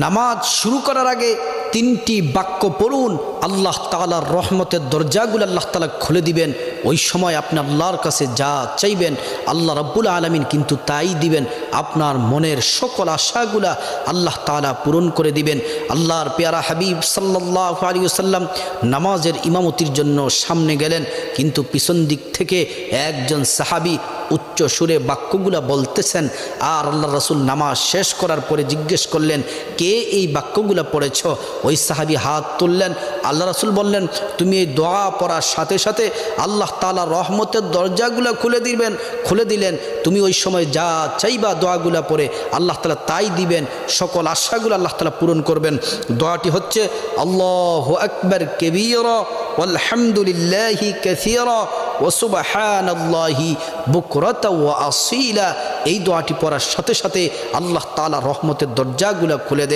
নামাজ শুরু করার আগে তিনটি বাক্য পড়ুন, আল্লাহ তাআলার রহমতের দরজাগুলো আল্লাহ তাআলা খুলে দিবেন। ওই সময় আপনি আল্লাহর কাছে যা চাইবেন আল্লাহ রাব্বুল আলামিন কিন্তু তাই দিবেন। আপনার মনের সকল আশাগুলা আল্লাহ তাআলা পূরণ করে দিবেন। আল্লাহর পেয়ারা হাবিব সাল্লাল্লাহু আলাইহি ওয়াসাল্লাম নামাজের ইমামতির জন্য সামনে গেলেন, কিন্তু পিছন দিক থেকে একজন সাহাবী উচ্চ সুরে বাক্যগুলা বলতেছেন। আর আল্লাহ রাসূল নামাজ শেষ করার পরে জিজ্ঞেস করলেন, কে এই বাক্যগুলা পড়েছ? ওই সাহাবী হাত তুললেন। আল্লাহ রাসূল বললেন, তুমি এই দোয়া পড়ার সাথে সাথে আল্লাহ তাআলা রহমতের দরজাগুলা খুলে দিলেন। তুমি ওই সময় যা চাইবা দোয়াগুলা পড়ে আল্লাহ তাআলা তাই দিবেন, সকল আশাগুলো আল্লাহ তাআলা পূরণ করবেন। দোয়াটি হচ্ছে আল্লাহু আকবার কাবীরা ওয়ালহামদুলিল্লাহি কাসীরা ওয়া সুবহানাল্লাহি বুকরাতা ওয়া আসীলা। এই দোয়াটি পড়ার সাথে সাথে আল্লাহ তাআলা রহমতের দরজাগুলা খুলে দেন।